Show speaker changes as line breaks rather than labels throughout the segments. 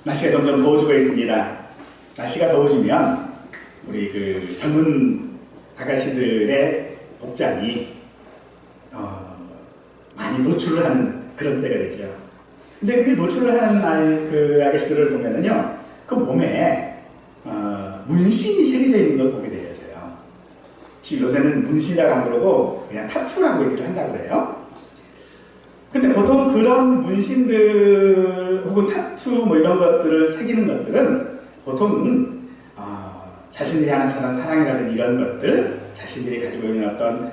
날씨가 점점 더워지고 있습니다. 날씨가 더워지면 우리 그 젊은 아가씨들의 복장이 많이 노출을 하는 그런 때가 되죠. 근데 그 노출을 하는 그 아가씨들을 보면은요, 그 몸에 문신이 새겨져 있는 걸 보게 되어져요. 지금 요새는 문신이라고 안 그러고 그냥 타투라고 얘기를 한다고 그래요. 근데 보통 그런 문신들 혹은 타투 뭐 이런 것들을 새기는 것들은 보통 자신들이 하는 사랑이라든지 이런 것들, 자신들이 가지고 있는 어떤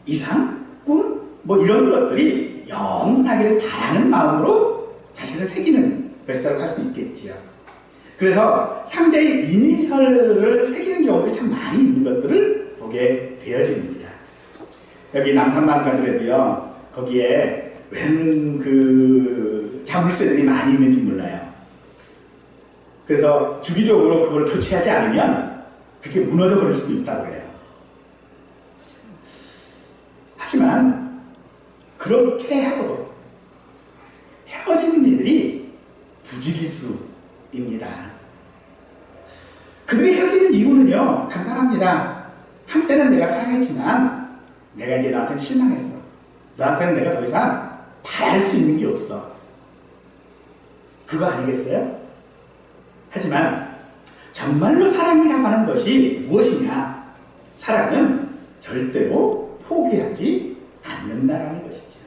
이상, 꿈, 뭐 이런 것들이 영원하기를 바라는 마음으로 자신을 새기는 것이라고 할 수 있겠지요. 그래서 상대의 이니셜을 새기는 경우도 참 많이 있는 것들을 보게 되어집니다. 여기 남산만 가더라도요, 거기에 웬 그 자물쇠들이 많이 있는지 몰라요. 그래서 주기적으로 그걸 교체하지 않으면 그게 무너져 버릴 수도 있다고 해요. 하지만 그렇게 하고도 헤어지는 이들이 부지기수입니다. 그들이 헤어지는 이유는요, 간단합니다. 한때는 내가 사랑했지만 내가 이제 너한테는 실망했어. 너한테는 내가 더 이상 바랄 수 있는 게 없어. 그거 아니겠어요? 하지만 정말로 사랑이라고 하는 것이 무엇이냐? 사랑은 절대로 포기하지 않는다라는 것이죠.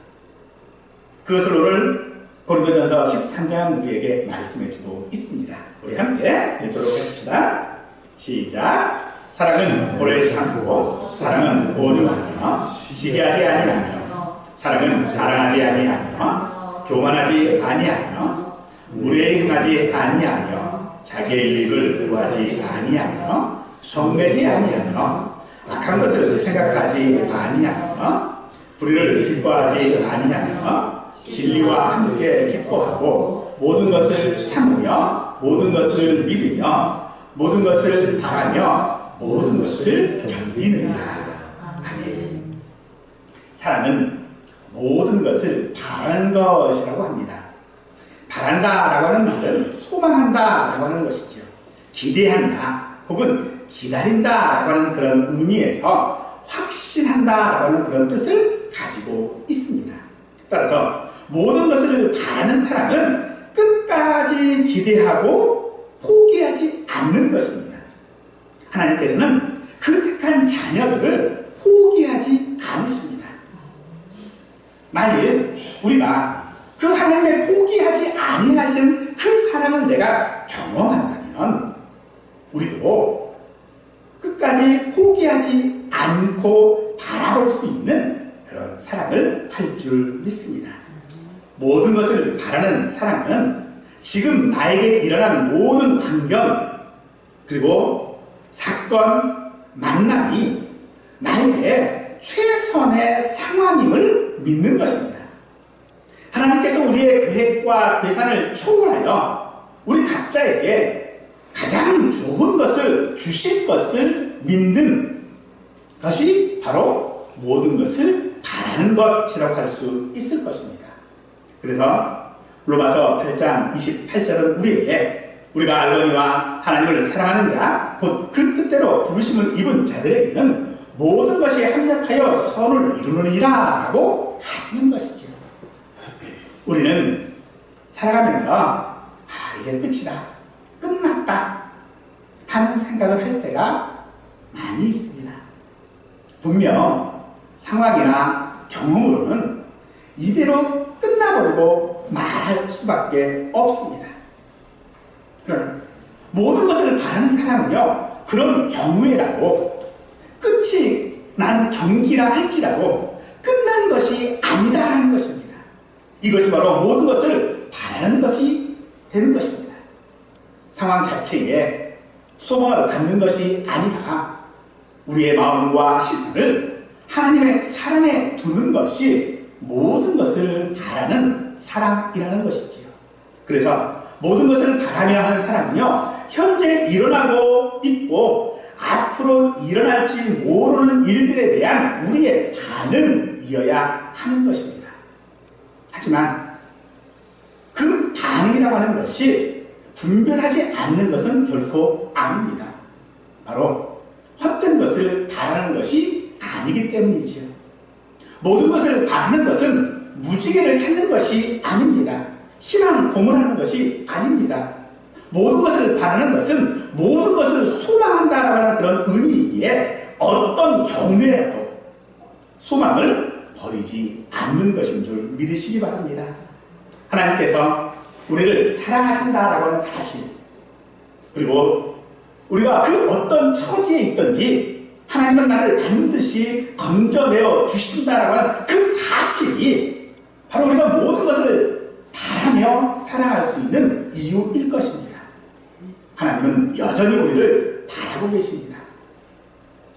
그것을 오늘 고린도전서 13장 우리에게 말씀해주고 있습니다. 우리 함께 읽도록 하십시다. 시작. 사랑은 오래 참고, 사랑은 온유하며, 시기하지 아니하며, 사랑은 자랑하지 아니하며, 교만하지 아니하며, 무례히 행하지 아니하며, 자기의 이익을 구하지 아니하며, 성내지 아니하며, 악한 것을 생각하지 아니하며, 불의를 기뻐하지 아니하며, 진리와 함께 기뻐하고, 모든 것을 참으며, 모든 것을 믿으며, 모든 것을 바라며, 모든 것을 견디느니라. 아멘. 사랑은 모든 것을 바라는 것이라고 합니다. 바란다라고 하는 말은 소망한다라고 하는 것이죠. 기대한다 혹은 기다린다라고 하는 그런 의미에서 확신한다라고 하는 그런 뜻을 가지고 있습니다. 따라서 모든 것을 바라는 사람은 끝까지 기대하고 포기하지 않는 것입니다. 하나님께서는 그 택한 자녀들을 포기하지 않으십니다. 만일 우리가 그 하나님의 포기하지 아니하신 그 사랑을 내가 경험한다면 우리도 끝까지 포기하지 않고 바라볼 수 있는 그런 사랑을 할 줄 믿습니다. 모든 것을 바라는 사랑은 지금 나에게 일어난 모든 환경 그리고 사건, 만남이 나에게 최선의 상황임을 믿는 것입니다. 하나님께서 우리의 계획과 계산을 초월하여 우리 각자에게 가장 좋은 것을 주실 것을 믿는 것이 바로 모든 것을 바라는 것이라고 할 수 있을 것입니다. 그래서 로마서 8장 28절은 우리에게 우리가 알거니와 하나님을 사랑하는 자, 곧 그 뜻대로 부르심을 입은 자들에게는 모든 것이 합력하여 선을 이루느니라 라고 하시는 것이죠. 우리는 살아가면서 이제 끝이다, 끝났다 하는 생각을 할 때가 많이 있습니다. 분명 상황이나 경험으로는 이대로 끝나버리고 말할 수밖에 없습니다. 그러나 모든 것을 바라는 사람은요, 그런 경우에라도 끝이 난 경기라 할지라도 끝난 것이 아니다 하는 것입니다. 이것이 바로 모든 것을 바라는 것이 되는 것입니다. 상황 자체에 소망을 갖는 것이 아니라 우리의 마음과 시선을 하나님의 사랑에 두는 것이 모든 것을 바라는 사랑이라는 것이지요. 그래서 모든 것을 바라며 하는 사람은요, 현재 일어나고 있고 앞으로 일어날지 모르는 일들에 대한 우리의 반응이어야 하는 것입니다. 하지만 그 반응이라고 하는 것이 분별하지 않는 것은 결코 아닙니다. 바로 헛된 것을 바라는 것이 아니기 때문이지요. 모든 것을 바라는 것은 무지개를 찾는 것이 아닙니다. 희망 고문하는 것이 아닙니다. 모든 것을 바라는 것은 모든 것을 소망한다라고 하는 그런 의미이기에 어떤 경우에라도 소망을 버리지 않는 것인 줄 믿으시기 바랍니다. 하나님께서 우리를 사랑하신다라고 하는 사실, 그리고 우리가 그 어떤 처지에 있든지 하나님은 나를 반드시 건져내어 주신다라고 하는 그 사실이 바로 우리가 모든 것을 바라며 살아갈 수 있는 이유일 것입니다. 하나님은 여전히 우리를 바라고 계십니다.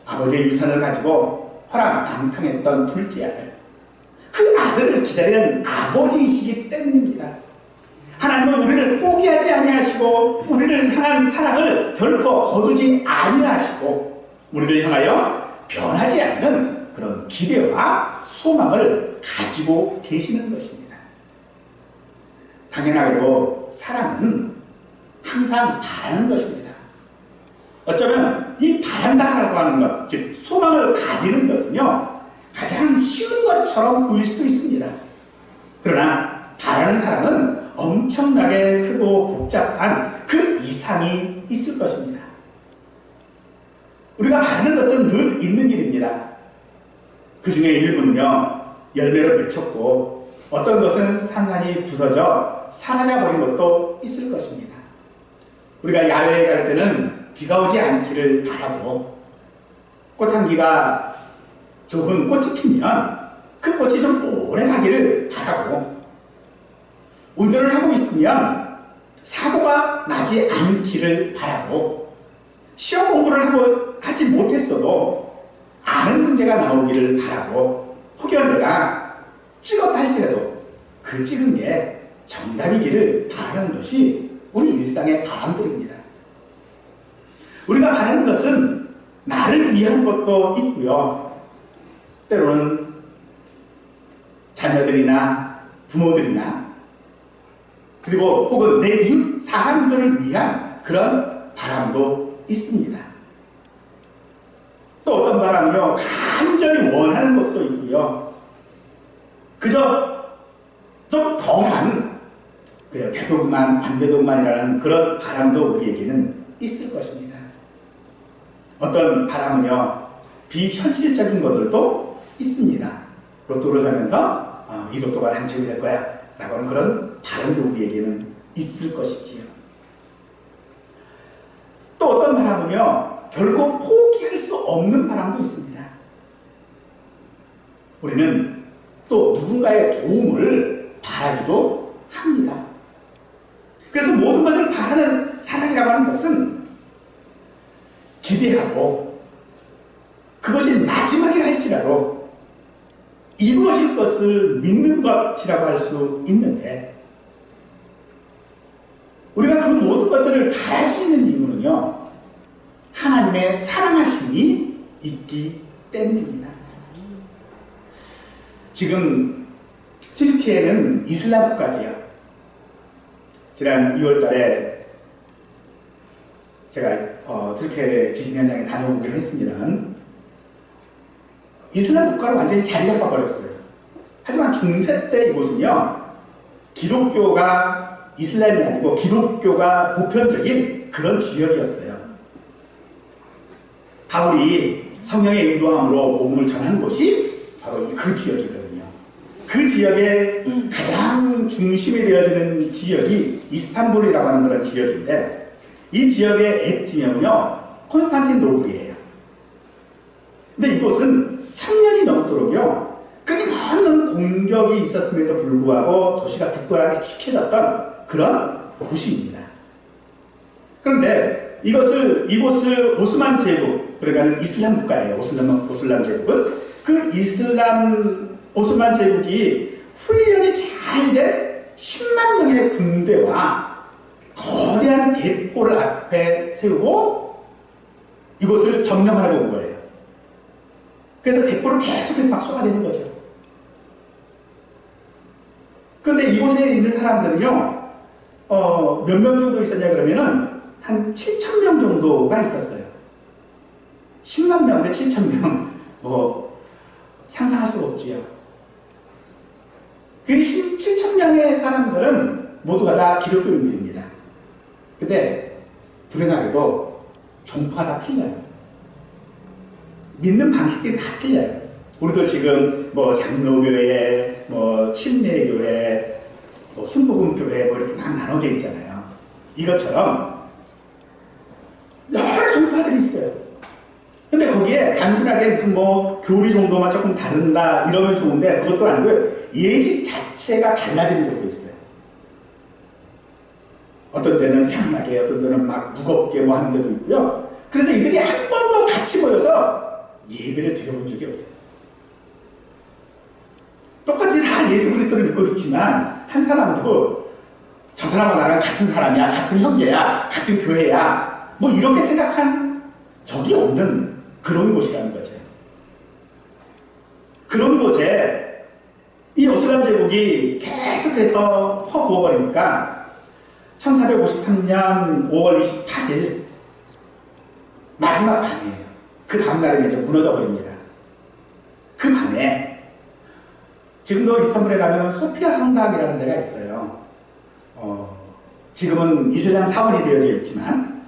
아버지의 유산을 가지고 호랑방탕했던 둘째 아들, 그 아들을 기다리는 아버지이시기 때문입니다. 하나님은 우리를 포기하지 아니하시고 우리를 향한 사랑을 결코 거두지 아니하시고 우리를 향하여 변하지 않는 그런 기대와 소망을 가지고 계시는 것입니다. 당연하게도 사랑은 항상 바라는 것입니다. 어쩌면 이 바란다라고 하는 것, 즉 소망을 가지는 것은요, 가장 쉬운 것처럼 보일 수도 있습니다. 그러나 바라는 사랑은 엄청나게 크고 복잡한 그 이상이 있을 것입니다. 우리가 바라는 것은 늘 있는 일입니다. 그 중에 일부는요, 열매로 맺혔고 어떤 것은 산산이 부서져 사라져버린 것도 있을 것입니다. 우리가 야외에 갈 때는 비가 오지 않기를 바라고 꽃향기가 좋은 꽃이 피면 그 꽃이 좀 오래 가기를 바라고 운전을 하고 있으면 사고가 나지 않기를 바라고 시험 공부를 하지 못했어도 아는 문제가 나오기를 바라고 혹여 내가 찍었다 할지라도 그 찍은 게 정답이기를 바라는 것이 우리 일상의 바람들입니다. 우리가 바라는 것은 나를 위한 것도 있고요. 때로는 자녀들이나 부모들이나 그리고 혹은 내 이웃 사람들을 위한 그런 바람도 있습니다. 또 어떤 바람은요, 간절히 원하는 것도 있고요. 그저 좀 덜한 돼도 그만 안 돼도 그만이라는 그런 바람도 우리에게는 있을 것입니다. 어떤 바람은요, 비현실적인 것들도 있습니다. 로또를 사면서 이 로또가 당첨이 될 거야 라고 하는 그런 바람도 우리에게는 있을 것이지요. 또 어떤 바람은요, 결코 포기할 수 없는 바람도 있습니다. 우리는 또 누군가의 도움을 바라기도 합니다. 그래서 모든 것을 바라는 사랑이라고 하는 것은 기대하고 그것이 마지막이라 할지라도 이루어질 것을 믿는 것이라고 할 수 있는데 우리가 그 모든 것들을 바랄 수 있는 이유는요, 하나님의 사랑하심이 있기 때문입니다. 지금 튀르키예는 이슬람 국가지요. 지난 2월 달에 제가 튀르키예 지진 현장에 다녀오기로 했습니다만 이슬람 국가로 완전히 자리 잡아버렸어요. 하지만 중세 때 이곳은요, 기독교가 이슬람이 아니고 기독교가 보편적인 그런 지역이었어요. 바울이 성령의 인도함으로 복음을 전한 곳이 바로 그 지역이거든요. 그 지역의 가장 중심이 되어지는 지역이 이스탄불이라고 하는 그런 지역인데 이 지역의 엣지명은요, 콘스탄틴노플이에요. 근데 이곳은 1000년이 넘도록요, 끊임없는 공격이 있었음에도 불구하고 도시가 굳건하게 지켜졌던 그런 곳입니다. 그런데 이곳을 오스만 제국, 그러니까 이슬람 국가예요. 오슬람 제국은 그 오스만 제국이 훈련이 잘 된 10만 명의 군대와 거대한 대포를 앞에 세우고 이곳을 점령하려고 온 거예요. 그래서 대포를 계속해서 막 쏘아대는 거죠. 그런데 그런데 이곳에 있는 사람들은요, 몇 명 정도 있었냐 그러면은 한 7천 명 정도가 있었어요. 10만 명 대 7천 명, 상상할 수가 없지요. 그 7천 명의 사람들은 모두가 다 기독교인들입니다. 근데 불행하게도 종파가 다 틀려요. 믿는 방식들이 다 틀려요. 우리도 지금 장로교회, 침례교회, 순복음교회 이렇게 막 나눠져 있잖아요. 이것처럼 여러 종파들이 있어요. 근데 거기에 단순하게 무슨 교리 정도만 조금 다른다 이러면 좋은데 그것도 아니고요. 예식 자체가 달라지는 것도 있어요. 어떤 데는 편하게, 어떤 데는 막 무겁게 하는 데도 있고요. 그래서 이들이 한 번도 같이 모여서 예배를 드려본 적이 없어요. 똑같이 다 예수 그리스도를 믿고 있지만 한 사람도 저 사람과 나랑 같은 사람이야, 같은 형제야, 같은 교회야 이렇게 생각한 적이 없는 그런 곳이라는 거죠. 그런 곳에 이 여수람 제국이 계속해서 퍼부어버리니까 1453년 5월 28일 마지막 밤이에요. 그 다음날에 이제 무너져 버립니다. 그 밤에 지금도 이스탄불에 가면 소피아 성당이라는 데가 있어요. 지금은 이슬람 사원이 되어져 있지만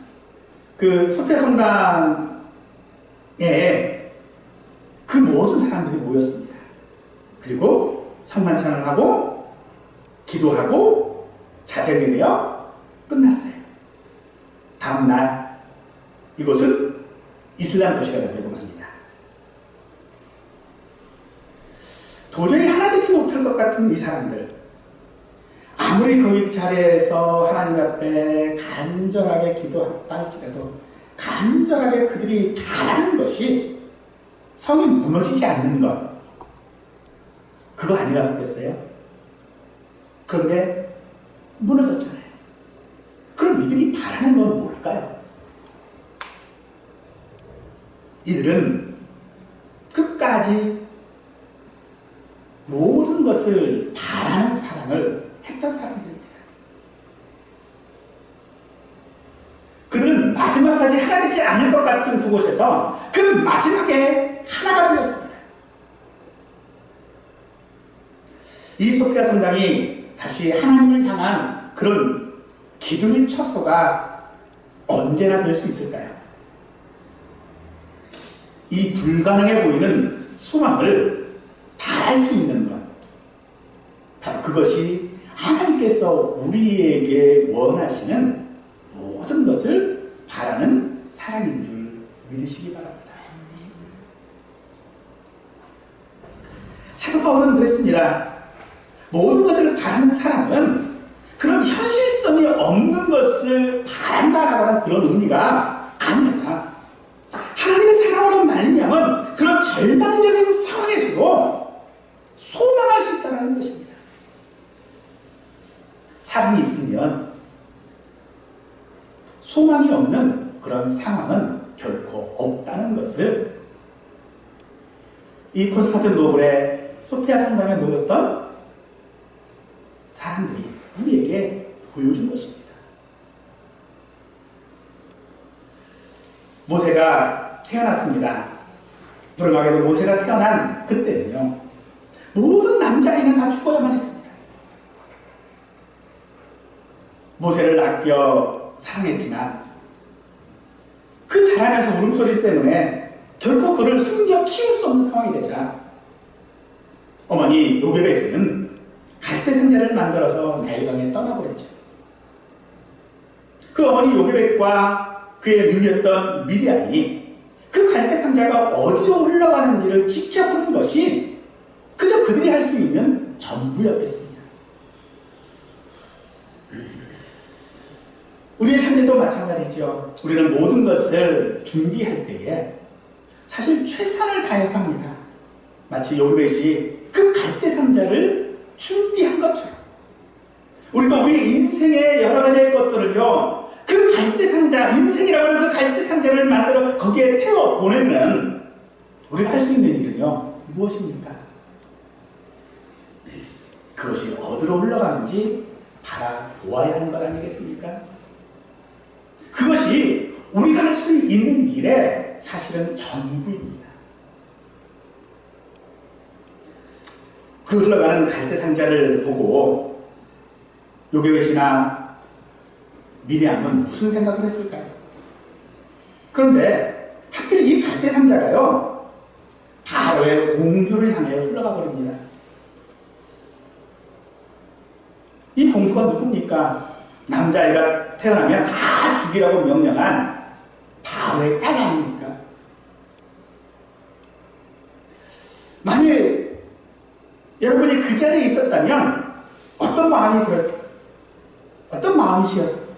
그 소피아 성당에 그 모든 사람들이 모였습니다. 그리고 성만찬을 하고 기도하고 자정이 되어 끝났어요. 다음날 이곳은 이슬람 도시가 되고 맙니다. 도저히 하나 되지 못할 것 같은 이 사람들, 아무리 거기 자리에서 하나님 앞에 간절하게 기도했다 할지라도 간절하게 그들이 바라는 것이 성이 무너지지 않는 것, 그거 아니라겠어요? 그런데 무너졌잖아요. 그럼 이들이 바라는 건 뭘까요? 이들은 끝까지 모든 것을 바라는 사랑을 했던 사람들입니다. 그들은 마지막까지 하나 되지 않을 것 같은 그곳에서 그 마지막에 하나가 되었습니다. 이 소피아 성당이 다시 하나님을 향한 그런 기도의 처소가 언제나 될 수 있을까요? 이 불가능해 보이는 소망을 바랄 수 있는 것, 바로 그것이 하나님께서 우리에게 원하시는 모든 것을 바라는 사랑인 줄 믿으시기 바랍니다. 사도 바울은 그랬습니다. 모든 것을 바라는 사랑은 그런 현실성이 없는 것을 바란다라고 하는 그런 의미가 아니라 하나님의 사랑으로 말미암은 그런 절망적인 상황에서도 소망할 수 있다는 것입니다. 사랑이 있으면 소망이 없는 그런 상황은 결코 없다는 것을 이 콘스탄티노플의 소피아 성당에 모였던 사람들이 우리에게 보여준 것입니다. 모세가 태어났습니다. 불행하게도 모세가 태어난 그때는요, 모든 남자아이는 다 죽어야만 했습니다. 모세를 아껴 사랑했지만 그 자라면서 울음소리 때문에 결코 그를 숨겨 키울 수 없는 상황이 되자 어머니 요게벳은 갈대 상자를 만들어서 나일강에 떠나보냈죠. 그 어머니 요게벳과 그의 누이였던 미리암이 그 갈대 상자가 어디로 흘러가는지를 지켜보는 것이 그저 그들이 할 수 있는 전부였겠습니다. 우리의 삶에도 마찬가지죠. 우리는 모든 것을 준비할 때에 사실 최선을 다해서 합니다. 마치 요게벳이 그 갈대 상자를 준비한 것처럼 우리도 우리 인생의 여러 가지의 것들을요, 그 갈대 상자, 인생이라고 하는 그 갈대 상자를 만들어 거기에 태워 보내면 우리가 할 수 있는 일은요 무엇입니까? 그것이 어디로 흘러가는지 바라보아야 하는 것 아니겠습니까? 그것이 우리가 할 수 있는 일의 사실은 전부입니다. 그 흘러가는 갈대상자를 보고 요게벳이나 미리암은 무슨 생각을 했을까요? 그런데 하필 이 갈대상자가요, 바로의 공주를 향해 흘러가 버립니다. 이 공주가 누굽니까? 남자아이가 태어나면 다 죽이라고 명령한 바로의 딸 아닙니까? 만약에 여러분이 그 자리에 있었다면 어떤 마음이 들었어요? 어떤 마음이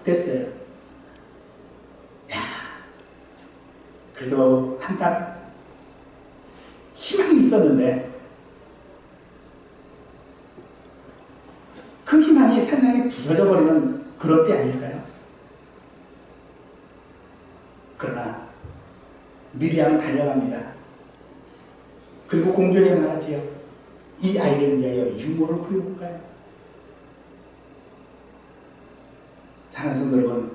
됐어요? 야, 그래도 한 딸 희망이 있었는데 그 희망이 세상에 부서져 버리는 그런 때 아닐까요? 그러나 미리암은 달려갑니다. 그리고 공주에게 말하지요. 이 아이를 위하여 유모를 구해볼까요? 사랑하는 성도 여러분,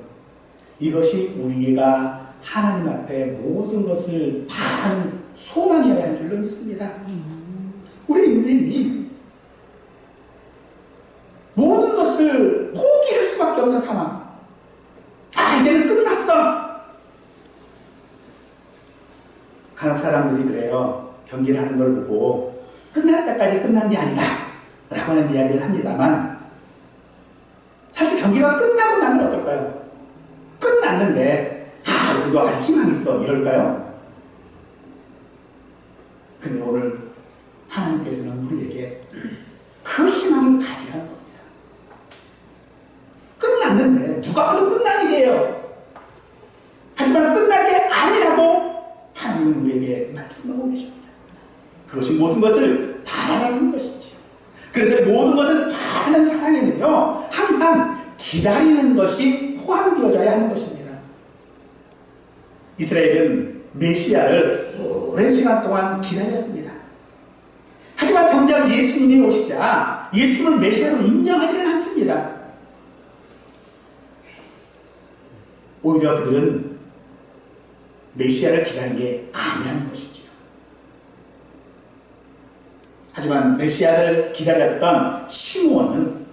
이것이 우리가 하나님 앞에 모든 것을 바라는 소망이어야 할 줄로 믿습니다. 우리 인생이 모든 것을 포기할 수밖에 없는 상황. 이제는 끝났어. 간혹 사람들이 그래요. 경기를 하는 걸 보고 끝날 때까지 끝난 게 아니다 라고 하는 이야기를 합니다만, 사실 경기가 끝나고 나면 어떨까요? 끝났는데 우리도 아직 희망이 있어 이럴까요? 근데 오늘 하나님께서는 우리에게 그 희망을 가지라는 겁니다. 끝났는데 누가 봐도 끝난 일이에요. 하지만 끝날 게 아니라고 하나님은 우리에게 말씀하고 계십니다. 그것이 모든 것을 바라는 것이죠. 그래서 모든 것을 바라는 사랑에는요, 항상 기다리는 것이 포함되어져야 하는 것입니다. 이스라엘은 메시아를 오랜 시간 동안 기다렸습니다. 하지만 정작 예수님이 오시자 예수님을 메시아로 인정하지는 않습니다. 오히려 그들은 메시아를 기다린 게 아니라는 것이죠. 하지만 메시아를 기다렸던 시므온은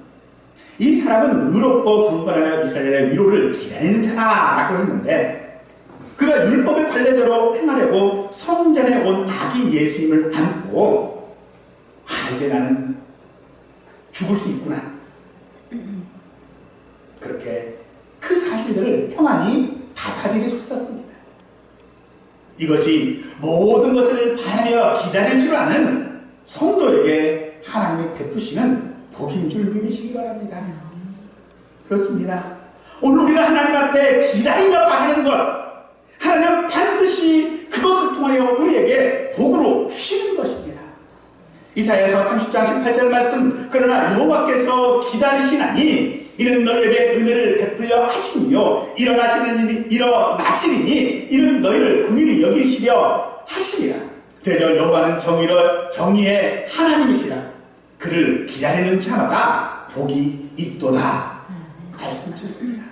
이 사람은 의롭고 경건하여 이스라엘의 위로를 기다리는 자라고 했는데, 그가 율법의 관례대로 행하려고 성전에 온 아기 예수님을 안고 이제 나는 죽을 수 있구나, 그렇게 그 사실들을 평안히 받아들일 수 있었습니다. 이것이 모든 것을 바라며 기다릴 줄 아는 성도에게 하나님이 베푸시는 복인 줄 믿으시기 바랍니다. 그렇습니다. 오늘 우리가 하나님 앞에 기다리며 바라는 것, 하나님은 반드시 그것을 통하여 우리에게 복으로 주시는 것입니다. 이사야서 30장 18절 말씀, 그러나 여호와께서 기다리시나니 이는 너희에게 은혜를 베풀려 하시며 일어나시리니 이는 너희를 긍휼히 여기시려 하시리라. 대저 여호와는 정의의 하나님이시라. 그를 기다리는 자마다 복이 있도다 말씀하셨습니다.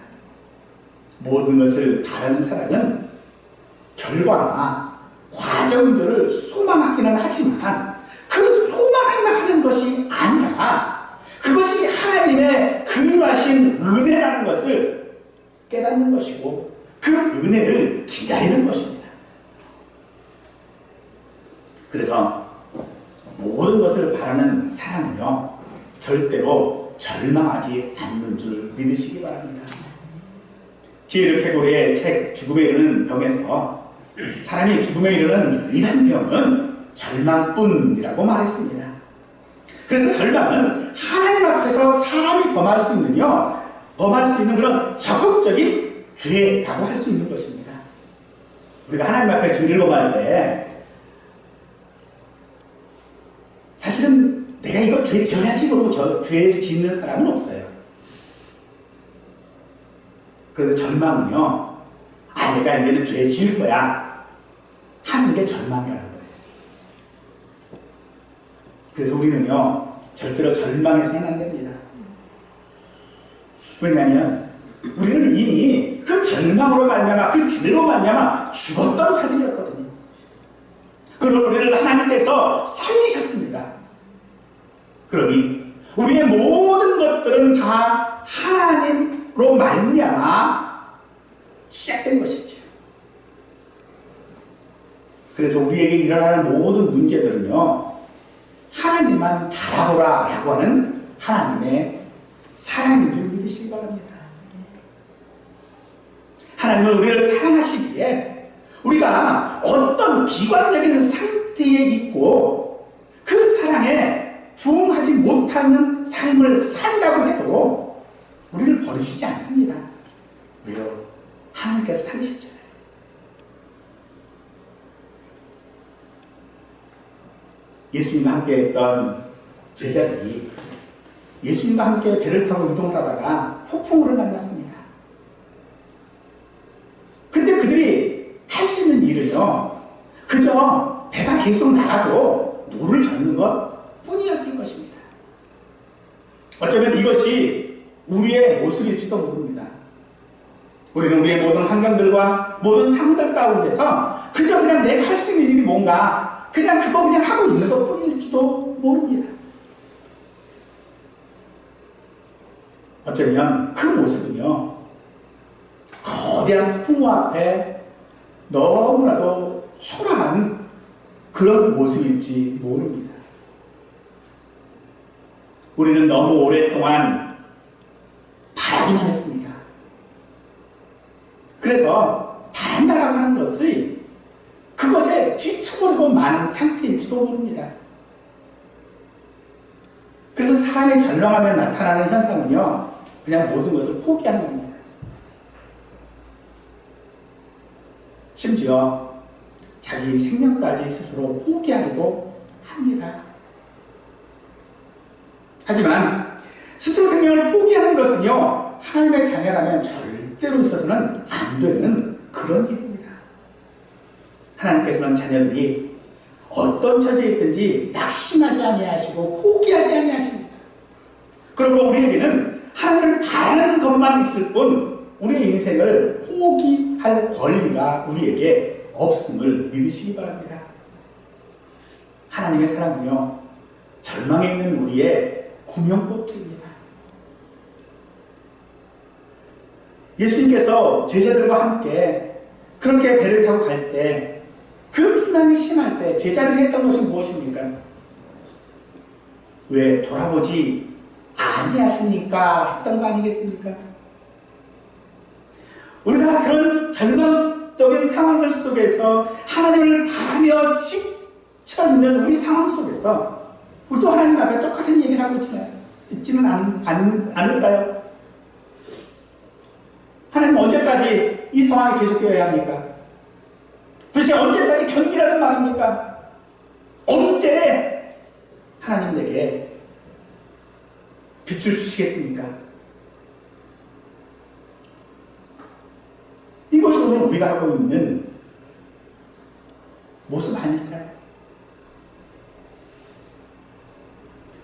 모든 것을 바라는 사람은 결과나 과정들을 소망하기는 하지만 그 소망하기만 하는 것이 아니라 그것이 하나님의 그리하신 은혜라는 것을 깨닫는 것이고 그 은혜를 기다리는 것입니다. 그래서 모든 것을 바라는 사람은요, 절대로 절망하지 않는 줄 믿으시기 바랍니다. 티에르 케고르의 책 죽음에 이르는 병에서 사람이 죽음에 이르는 유일한 병은 절망뿐이라고 말했습니다. 그래서 절망은 하나님 앞에서 사람이 범할 수 있는 그런 적극적인 죄라고 할 수 있는 것입니다. 우리가 하나님 앞에 죄를 범할 때 사실은 내가 이거 죄 지어야지 그러고 죄 짓는 사람은 없어요. 그런데 절망은요, 내가 이제는 죄 지을 거야 하는 게 절망이라는 거예요. 그래서 우리는요, 절대로 절망해서는 안 됩니다. 왜냐하면 우리는 이미 그 절망으로 말미암아 그 죄로 말미암아 죽었던 자들이었거든요. 그런 우리를 하나님께서 살리셨습니다. 그러니 우리의 모든 것들은 다 하나님으로 말미암아 시작된 것이죠. 그래서 우리에게 일어나는 모든 문제들은요, 하나님만 바라보라 라고 하는 하나님의 사랑인 줄 믿으시기 바랍니다. 하나님은 우리를 사랑하시기에 우리가 어떤 비관적인 상태에 있고 그 사랑에 부응하지 못하는 삶을 산다고 해도 우리를 버리시지 않습니다. 왜요? 하나님께서 살리셨잖아요. 예수님과 함께 했던 제자들이 예수님과 함께 배를 타고 이동을 하다가 폭풍우를 만났습니다. 근데 그들이 할 수 있는 일은요, 그저 배가 계속 나가도 노를 젓는 것 뿐이었을 것입니다. 어쩌면 이것이 우리의 모습일지도 모릅니다. 우리는 우리의 모든 환경들과 모든 상황들 가운데서 그저 그냥 내가 할 수 있는 일이 뭔가 그냥 그거 그냥 하고 있는 것 뿐일지도 모릅니다. 어쩌면 그 모습은요, 거대한 폭풍우 앞에 너무나도 초라한 그런 모습일지 모릅니다. 우리는 너무 오랫동안 바라기만 했습니다. 그래서 바란다라고 하는 것이 그것에 지쳐버리고 만 상태일지도 모릅니다. 그래서 사람의 절망하며 나타나는 현상은요, 그냥 모든 것을 포기하는 겁니다. 심지어 자기 생명까지 스스로 포기하기도 합니다. 하지만 스스로 생명을 포기하는 것은요, 하나님의 자녀라면 절대로 있어서는 안 되는 그런 일입니다. 하나님께서는 자녀들이 어떤 처지에 있든지 낙심하지 아니하시고 포기하지 아니하십니다. 그리고 우리에게는 하나님을 바라는 것만 있을 뿐 우리의 인생을 포기할 권리가 우리에게 없음을 믿으시기 바랍니다. 하나님의 사랑은요, 절망에 있는 우리의 구명보트입니다. 예수님께서 제자들과 함께 그렇게 배를 타고 갈 때, 그 풍랑이 심할 때 제자들이 했던 것이 무엇입니까? 왜 돌아보지 아니하십니까? 했던 거 아니겠습니까? 우리가 그런 절망적인 상황들 속에서 하나님을 바라며 지쳐있는 우리 상황 속에서 우리도 하나님 앞에 똑같은 얘기를 하고 있지는 않을까요? 하나님 언제까지 이 상황이 계속되어야 합니까? 도대체 언제까지 견디라는 말입니까? 언제 하나님 내게 빛을 주시겠습니까? 이것이 오늘 우리가 하고 있는 모습 아닐까요?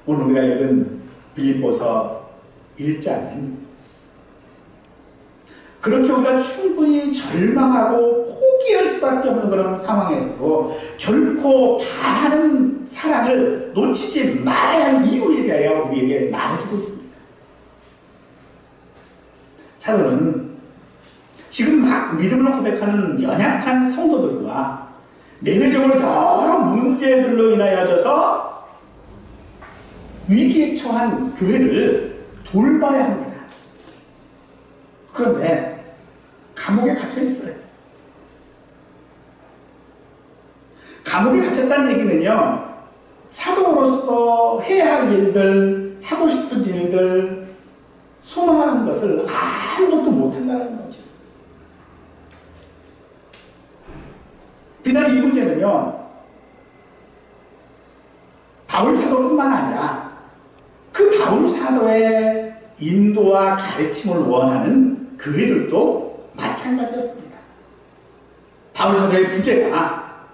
오늘 우리가 읽은 빌립보서 1장은 그렇게 우리가 충분히 절망하고 포기할 수밖에 없는 그런 상황에서도 결코 바라는 사랑을 놓치지 말아야 할 이유에 대하여 우리에게 말해주고 있습니다. 사도는 지금 막 믿음을 고백하는 연약한 성도들과 내면적으로 여러 문제들로 인하여져서 위기에 처한 교회를 돌봐야 합니다. 그런데 감옥에 갇혀 있어요. 감옥에 갇혔다는 얘기는요, 사도로서 해야 할 일들, 하고 싶은 일들, 소망하는 것을 아무것도 못한다는 거죠. 비단 이 문제는요, 바울 사도뿐만 아니라 그 바울 사도의 인도와 가르침을 원하는 교회들도 마찬가지였습니다. 바울 사도의 부재가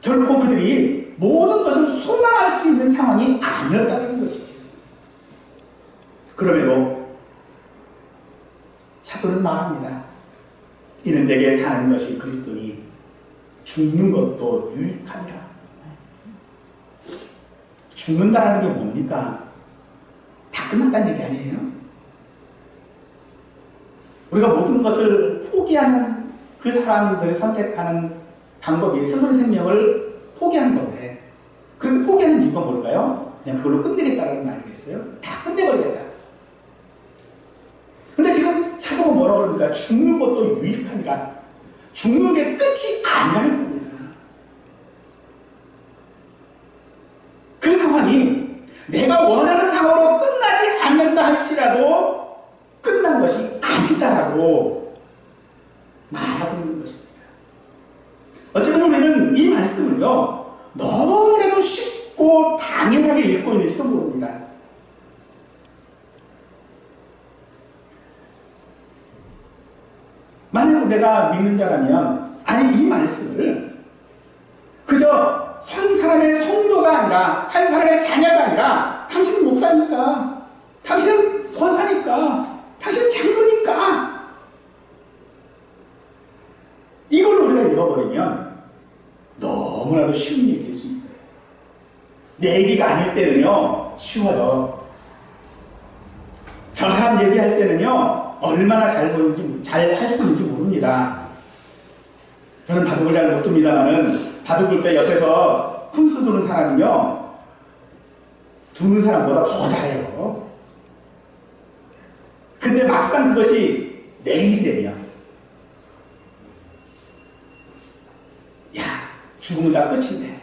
결코 그들이 모든 것을 소망할 수 있는 상황이 아니었다는 것이죠. 그럼에도 사도는 말합니다. 이는 내게 사는 것이 그리스도니 죽는 것도 유익함이라. 죽는다라는 게 뭡니까? 다 끝났다는 얘기 아니에요? 우리가 모든 것을 포기하는 그 사람들이 선택하는 방법이 스스로 생명을 포기하는 건데, 그렇게 포기하는 이유가 뭘까요? 그냥 그걸로 끝내겠다는 거 아니겠어요? 다 끝내버리겠다. 근데 지금 사도가 뭐라고 그러니까 죽는 것도 유익함이라. 죽는 게 끝이 아니라는 겁니다. 그 상황이 내가 원하는 상황으로 끝나지 않는다 할지라도 끝난 것이 아니다라고 말하고 있는 것입니다. 어쩌면 우리는 이 말씀을요, 너무나도 쉽고 당연하게 읽고 있는지도 모릅니다. 만약 내가 믿는 자라면, 아니, 이 말씀을 그저 한 사람의 성도가 아니라, 한 사람의 자녀가 아니라, 당신은 목사니까, 당신은 권사니까, 당신은 장로니까, 이걸 우리가 읽어버리면 너무나도 쉬운 얘기일 수 있어요. 내 얘기가 아닐 때는요, 쉬워요. 저 사람 얘기할 때는요, 얼마나 잘 할 수 있는지 모릅니다. 저는 바둑을 잘 못 둡니다만은, 바둑 둘 때 옆에서 훈수 두는 사람이요, 두는 사람보다 더 잘해요. 근데 막상 그것이 내 일이 되면, 야, 죽으면 다 끝인데,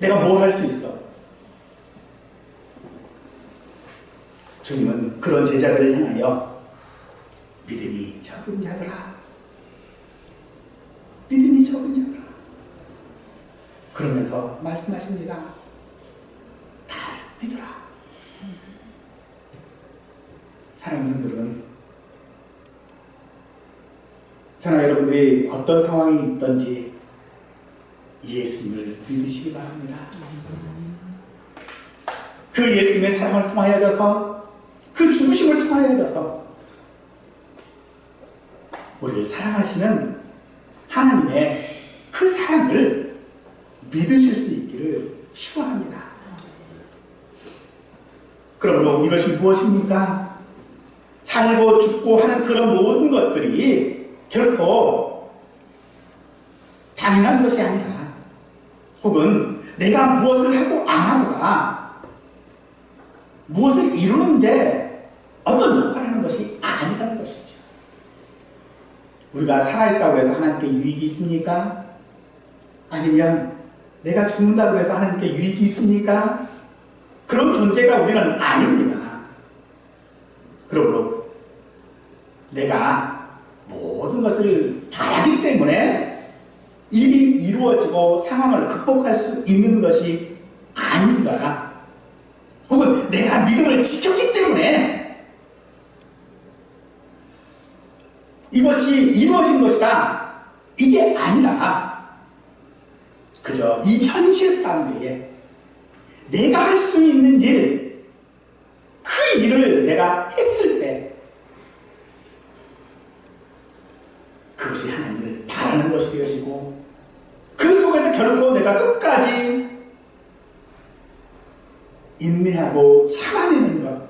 내가 뭘 할 수 있어? 주님은 그런 제자들을 향하여 믿음이 적은 자들아, 믿음이 적은 자들아, 그러면서 말씀하십니다. 날 믿어라. 사랑하는 성도들은, 저나 여러분들이 어떤 상황이 있든지 예수님을 믿으시기 바랍니다. 그 예수님의 사랑을 통하여져서, 그 죽으심을 통하여져서 우리를 사랑하시는 하나님의 그 사랑을 믿으실 수 있기를 축원합니다. 그러므로 이것이 무엇입니까? 살고 죽고 하는 그런 모든 것들이 결코 당연한 것이 아니라, 혹은 내가 무엇을 하고 안 하고가 무엇을 이루는데 어떤 역할을 하는 것이 아니라는 것이죠. 우리가 살아있다고 해서 하나님께 유익이 있습니까? 아니면 내가 죽는다고 해서 하나님께 유익이 있습니까? 그런 존재가 우리는 아닙니다. 그러므로 내가 모든 것을 바라기 때문에 일이 이루어지고 상황을 극복할 수 있는 것이 아닌가, 혹은 내가 믿음을 지켰기 때문에 이것이 이루어진 것이다, 이게 아니라 그저 이 현실 가운데에 내가 할 수 있는 일, 그 일을 내가 했을 때 그것이 하나님을 바라는 것이 되어지고, 그 속에서 결코 내가 끝까지 인내하고 참아내는 것,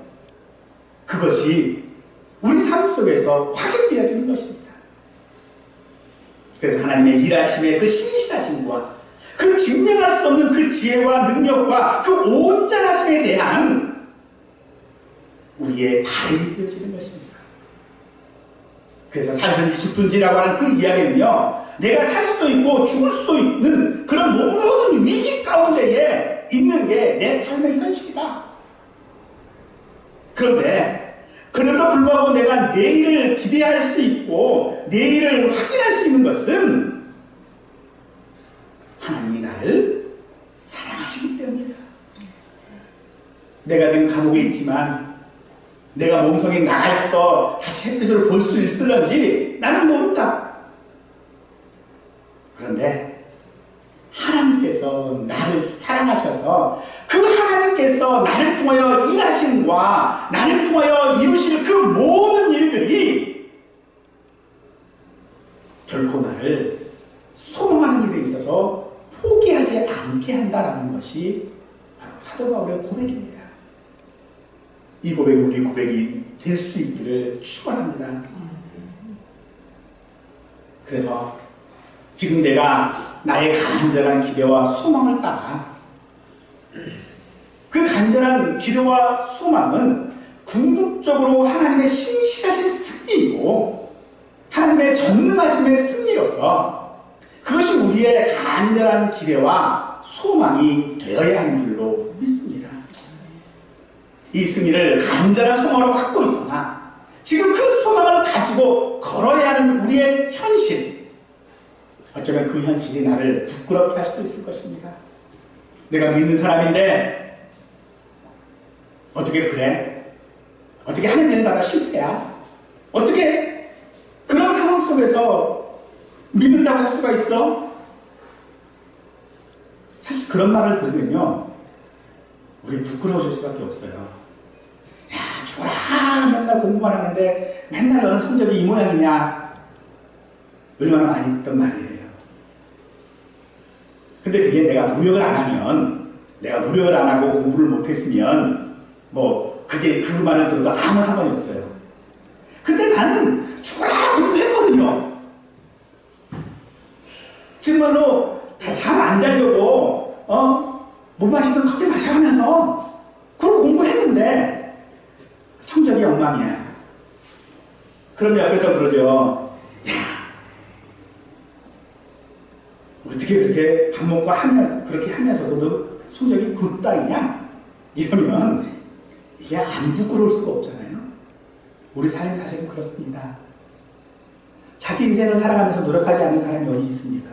그것이 우리 삶 속에서 확인되어지는 것입니다. 그래서 하나님의 일하심의 그 신실하심과 그 증명할 수 없는 그 지혜와 능력과 그 온전하심에 대한 우리의 발음이 되어지는 것입니다. 그래서 살든지 죽든지라고 하는 그 이야기는요, 내가 살 수도 있고 죽을 수도 있는 그런 모든 위기 가운데에 있는 게 내 삶의 현실이다. 그런데 그럼에도 불구하고 내가 내일을 기대할 수 있고 내일을 확인할 수 있는 것은 하나님이 나를 사랑하시기 때문이다. 내가 지금 감옥에 있지만 내가 몸속에 나가서 다시 햇빛을 볼 수 있을런지 나는 모른다. 그런데 하나님께서 나를 사랑하시기 사랑하셔서 그 하나님께서 나를 통하여 일하심과 나를 통하여 이루실 그 모든 일들이 결코 나를 소망하는 일에 있어서 포기하지 않게 한다는 것이 바로 사도 바울의 고백입니다. 이 고백이 우리 고백이 될 수 있기를 축원합니다. 그래서 지금 내가 나의 간절한 기대와 소망을 따라 그 간절한 기대와 소망은 궁극적으로 하나님의 신실하신 승리이고 하나님의 전능하심의 승리로서 그것이 우리의 간절한 기대와 소망이 되어야 하는 줄로 믿습니다. 이 승리를 간절한 소망으로 갖고 있으나 지금 그 소망을 가지고 걸어야 하는 우리의 현실, 어쩌면 그 현실이 나를 부끄럽게 할 수도 있을 것입니다. 내가 믿는 사람인데 어떻게 그래? 어떻게 하는 일마다 실패야? 어떻게 그런 상황 속에서 믿는다고 할 수가 있어? 사실 그런 말을 들으면요, 우리 부끄러워질 수밖에 없어요. 야, 좋아, 맨날 공부만 하는데 맨날 너는 성적이 이 모양이냐? 얼마나 많이 듣던 말이에요. 근데 그게 내가 노력을 안 하면, 내가 노력을 안 하고 공부를 못했으면 그게 그 말을 들어도 아무 상관이 없어요. 근데 나는 죽어라 공부했거든요. 정말로 잠 안 자려고 못 마시던 커피 마셔가면서 그러고 공부했는데 성적이 엉망이야. 그럼 옆에서 그러죠. 야, 어떻게 그렇게 밥 먹고 그렇게 하면서도 너 성적이 굿따이냐? 이러면 이게 안 부끄러울 수가 없잖아요. 우리 삶이 사실은 그렇습니다. 자기 인생을 살아가면서 노력하지 않는 사람이 어디 있습니까?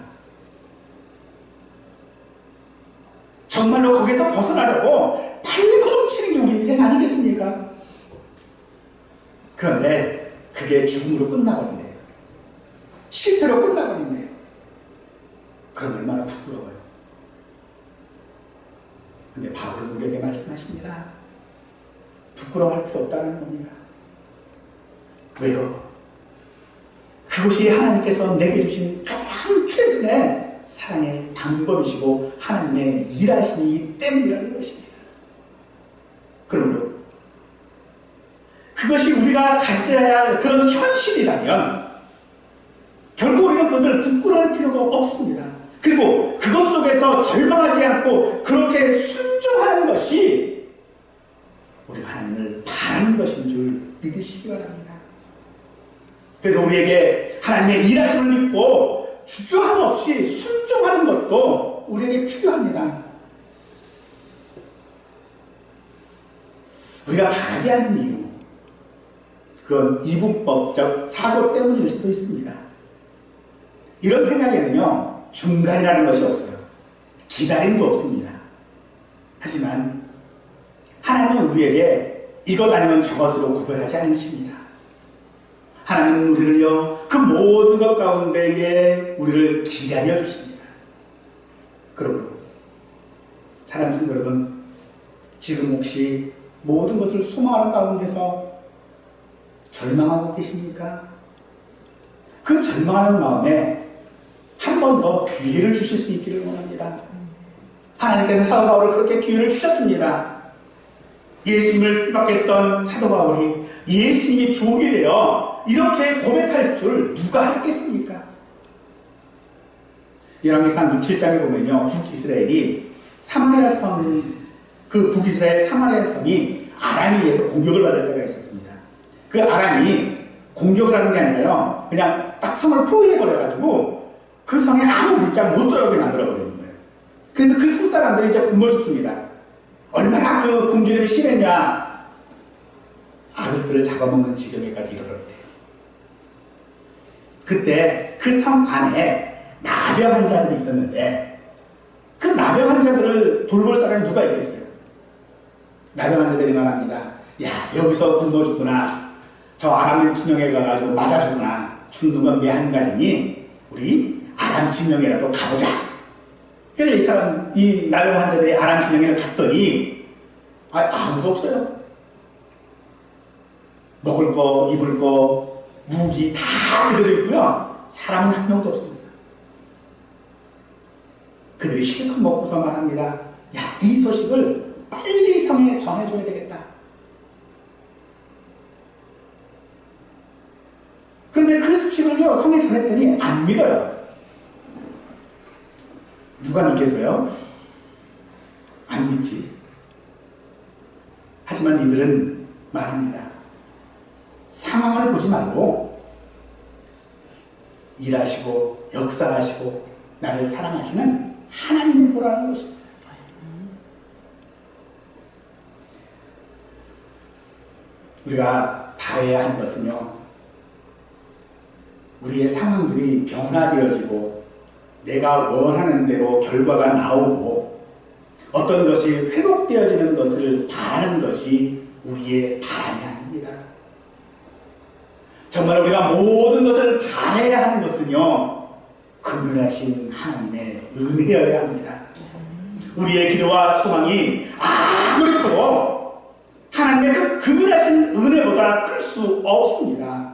정말로 거기서 벗어나려고 발버둥치는 게 우리 인생 아니겠습니까? 그런데 그게 죽음으로 끝나버린대요. 실패로 끝나버린대요. 그럼 얼마나 부끄러워요. 근데 바울은 우리에게 말씀하십니다. 부끄러워할 필요 없다는 겁니다. 왜요? 그것이 하나님께서 내게 주신 가장 최선의 사랑의 방법이시고 하나님의 일하시기 때문이라는 것입니다. 그러므로 그것이 우리가 가져야 할 그런 현실이라면 결코 우리는 그것을 부끄러워할 필요가 없습니다. 그리고 그것 속에서 절망하지 않고 그렇게 순종하는 것이 우리가 하나님을 바라는 것인 줄 믿으시기 바랍니다. 그래서 우리에게 하나님의 일하심을 믿고 주저함 없이 순종하는 것도 우리에게 필요합니다. 우리가 바라지 않는 이유, 그건 이분법적 사고 때문일 수도 있습니다. 이런 생각에는요, 중간이라는 것이 없어요. 기다림도 없습니다. 하지만 하나님은 우리에게 이것 아니면 저것으로 구별하지 않으십니다. 하나님은 우리를요, 그 모든 것 가운데에 우리를 기다려 주십니다. 그러므로 사랑하는 성도 여러분, 지금 혹시 모든 것을 소망하는 가운데서 절망하고 계십니까? 그 절망하는 마음에 한 번 더 기회를 주실 수 있기를 원합니다. 하나님께서 사도 바울을 그렇게 기회를 주셨습니다. 예수님을 핍박했던 사도 바울이 예수님이 주옥이 되어 이렇게 고백할 줄 누가 알겠습니까? 열왕기상 6, 7장에 보면요, 북이스라엘이 사마리아 섬, 그 북이스라엘 사마리아 섬이 아람에 의해서 공격을 받을 때가 있었습니다. 그 아람이 공격을 하는 게 아니라요, 그냥 딱 성을 포위해버려가지고 그 성에 아무 물자 못 들어가게 만들어버리는 거예요. 그래서 그 섬 사람들이 이제 굶어 죽습니다. 얼마나 그 굶주림이 심했냐, 아들들을 잡아먹는 지경에까지 이르렀대요. 그때 그 섬 안에 나병 환자들이 있었는데 그 나병 환자들을 돌볼 사람이 누가 있겠어요? 나병 환자들이 말합니다. 야, 여기서 굶어 죽구나, 저 아람 진영에 가가지고 맞아 죽구나, 죽는 건 매 한 가지니 우리 아람 진영에라도 가보자. 그래서 이 사람, 이 나병 환자들이 아람 진영에 갔더니 아무도 없어요. 먹을 거, 입을 거, 무기 다 그대로 있고요. 사람은 한 명도 없습니다. 그들이 실컷 먹고서 말합니다. 야, 이 소식을 빨리 성에 전해줘야 되겠다. 그런데 그 소식을요, 성에 전했더니 안 믿어요. 누가 믿겠어요? 안 믿지. 하지만 이들은 말합니다. 상황을 보지 말고 일하시고 역사하시고 나를 사랑하시는 하나님을 보라는 것입니다. 우리가 바라야 하는 것은요, 우리의 상황들이 변화되어지고 내가 원하는 대로 결과가 나오고 어떤 것이 회복되어지는 것을 바라는 것이 우리의 바람이 아닙니다. 정말 우리가 모든 것을 바라야 하는 것은요, 그분하신 하나님의 은혜여야 합니다. 우리의 기도와 소망이 아무리 커도 하나님의 그분하신 은혜보다 클 수 없습니다.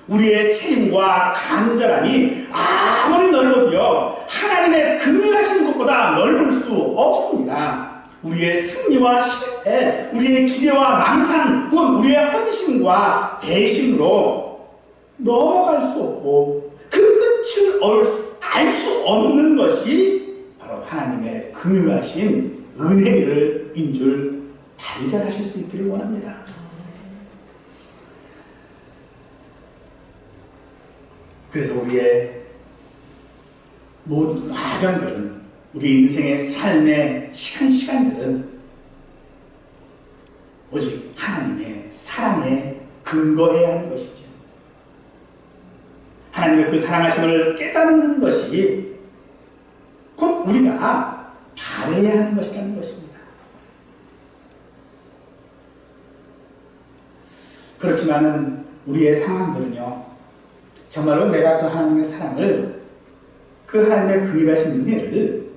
우리의 책임과 간절함이 아무리 넓어도요, 하나님의 긍휼하신 것보다 넓을 수 없습니다. 우리의 승리와 실패, 우리의 기대와 망상, 혹은 우리의 헌신과 배신으로 넘어갈 수 없고 그 끝을 알 수 없는 것이 바로 하나님의 긍휼하신 은혜를 줄 발견하실 수 있기를 원합니다. 그래서 우리의 모든 과정들은, 우리 인생의 삶의 시간들은 오직 하나님의 사랑에 근거해야 하는 것이죠. 하나님의 그 사랑하심을 깨닫는 것이 곧 우리가 바라야 하는 것이라는 것입니다. 그렇지만은 우리의 상황들은요, 정말로 내가 그 하나님의 사랑을, 그 하나님의 긍휼하신 은혜를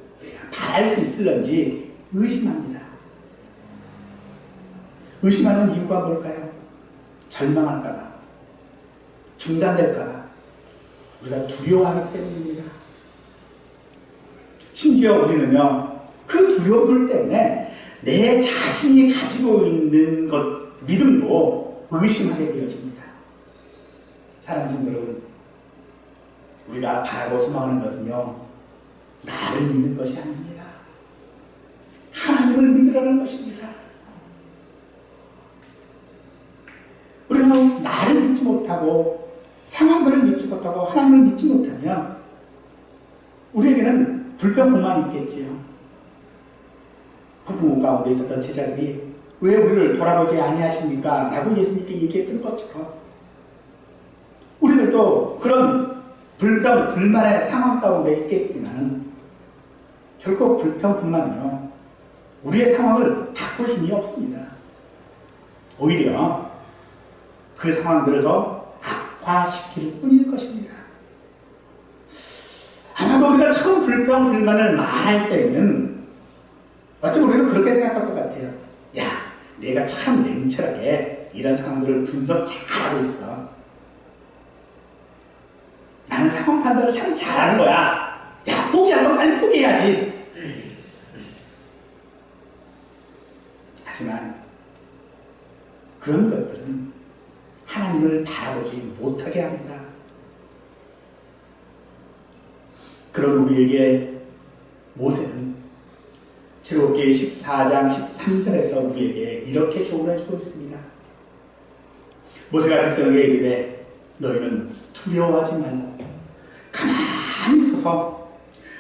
바랄 수 있을런지 의심합니다. 의심하는 이유가 뭘까요? 절망할까봐, 중단될까봐, 우리가 두려워하기 때문입니다. 심지어 우리는요, 그 두려움 때문에 내 자신이 가지고 있는 것, 믿음도 의심하게 되어집니다. 사랑하는 성도 여러분, 우리가 바라고 소망하는 것은요, 나를 믿는 것이 아닙니다. 하나님을 믿으라는 것입니다. 우리가 나를 믿지 못하고 상황들을 믿지 못하고 하나님을 믿지 못하면 우리에게는 불평만 있겠지요. 부부 가운데 있었던 제자들이 왜 우리를 돌아보지 아니하십니까? 라고 예수님께 얘기했던 것처럼 우리들도 그런 불평, 불만의 상황 가운데 있겠지만 결코 불평뿐만은요, 우리의 상황을 바꿀 힘이 없습니다. 오히려 그 상황들을 더 악화시킬 뿐일 것입니다. 아마도 우리가 처음 불평, 불만을 말할 때는 어쩌면 우리는 그렇게 생각할 것 같아요. 야, 내가 참 냉철하게 이런 상황들을 분석 잘하고 있어. 나는 상황 판단을 참 잘하는 거야. 야, 포기하면 빨리 포기해야지. 하지만 그런 것들은 하나님을 바라보지 못하게 합니다. 그런 우리에게 모세는 출애굽기 14장 13절에서 우리에게 이렇게 조언해 주고 있습니다. 모세가 백성에게 이르되 너희는 두려워하지 말고 가만히 서서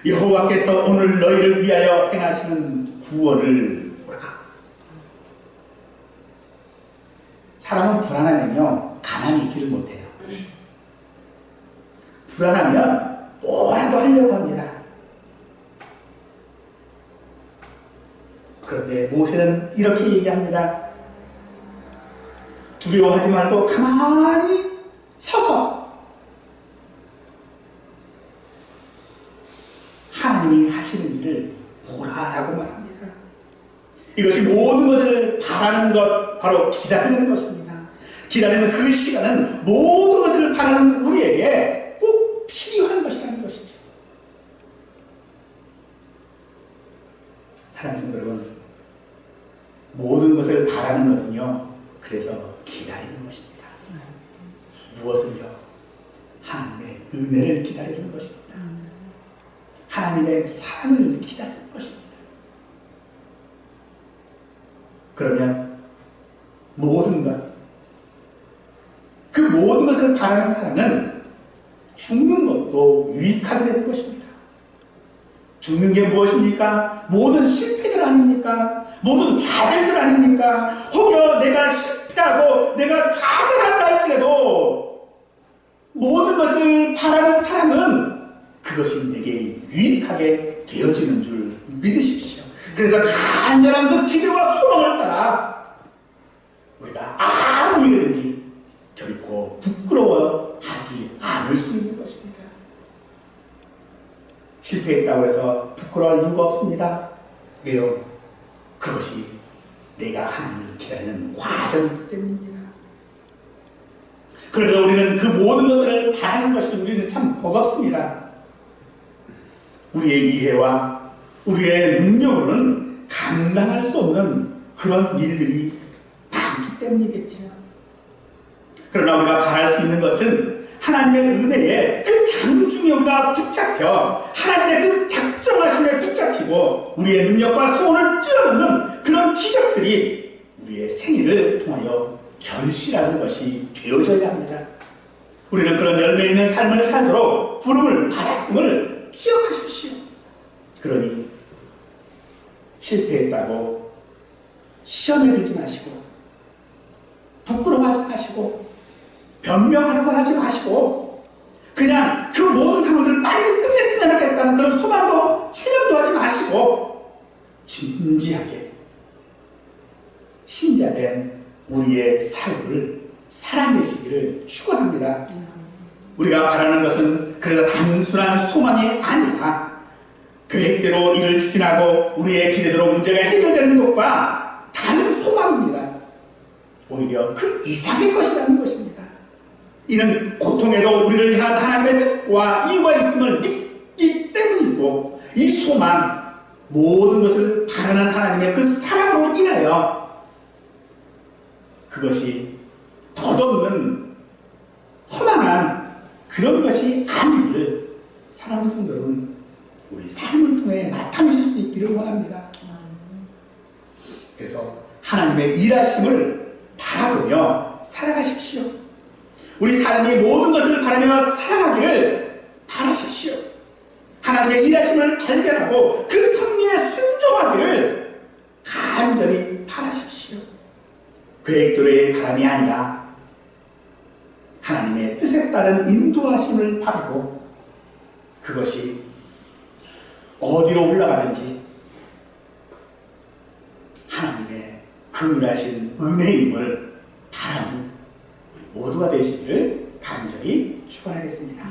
여호와께서 오늘 너희를 위하여 행하시는 구원을 보라. 사람은 불안하면요, 가만히 있지를 못해요. 불안하면 뭐라도 하려고 합니다. 그런데 모세는 이렇게 얘기합니다. 두려워하지 말고 가만히 서서 하나님이 하시는 일을 이것이 모든 것을 바라는 것, 바로 기다리는 것입니다. 기다리는 그 시간은 모든 것을 바라는 우리에게 꼭 필요한 것이라는 것이죠. 사랑하는 성도 여러분, 모든 것을 바라는 것은요, 그래서 기다리는 것입니다. 무엇을요? 하나님의 은혜를 기다리는 것입니다. 하나님의 사랑을 기다리는 것입니다. 그러면 모든 것, 그 모든 것을 바라는 사람은 죽는 것도 유익하게 되는 것입니다. 죽는 게 무엇입니까? 모든 실패들 아닙니까? 모든 좌절들 아닙니까? 혹여 내가 실패하고 내가 좌절한다 할지라도 모든 것을 바라는 사람은 그것이 내게 유익하게 되어지는 줄 믿으십시오. 그래서 간절한 그 기대와 소망을 따라 우리가 아무 일이든지 결코 부끄러워하지 않을 수 있는 것입니다. 실패했다고 해서 부끄러워할 이유가 없습니다. 왜요? 그것이 내가 하나님을 기다리는 과정이기 때문입니다. 그러나 우리는 그 모든 것들을 바라는 것이 우리는 참 버겁습니다. 우리의 이해와 우리의 능력으로는 감당할 수 없는 그런 일들이 많기 때문이겠죠. 그러나 우리가 바랄 수 있는 것은 하나님의 은혜에 그 장중에 우리가 붙잡혀 하나님의 그 작정하심에 붙잡히고 우리의 능력과 소원을 뛰어넘는 그런 기적들이 우리의 생애를 통하여 결실하는 것이 되어져야 합니다. 우리는 그런 열매 있는 삶을 살도록 부름을 받았음을 기억하십시오. 그러니 실패했다고 시험에 들지 마시고 부끄러워하지 마시고 변명하려고 하지 마시고 그냥 그 모든 상황들을 빨리 끝냈으면 하겠다는 그런 소망도 치료도 하지 마시고 진지하게 신자된 우리의 삶을 살아내시기를 축원합니다. 우리가 바라는 것은 그래서 단순한 소망이 아니라 계획대로 일을 추진하고 우리의 기대대로 문제가 해결되는 것과 다른 소망입니다. 오히려 그 이상의 것이라는 것입니다. 이는 고통에도 우리를 향한 하나님의 뜻과 이유가 있음을 믿기 때문이고 이 소망, 모든 것을 바라는 하나님의 그 사랑으로 인하여 그것이 덧없는 허망한 그런 것이 아니기를 사랑하는 성도 여러분, 우리 삶을 통해 나타내실 수 있기를 원합니다. 그래서 하나님의 일하심을 바라보며 살아가십시오. 우리 삶이 모든 것을 바라며 살아가기를 바라십시오. 하나님의 일하심을 발견하고 그 섭리에 순종하기를 간절히 바라십시오. 계획대로의 바람이 아니라 하나님의 뜻에 따른 인도하심을 바라고 그것이 어디로 올라가든지 하나님의 긍휼하신 은혜임을 바라는 우리 모두가 되시기를 간절히 축원하겠습니다.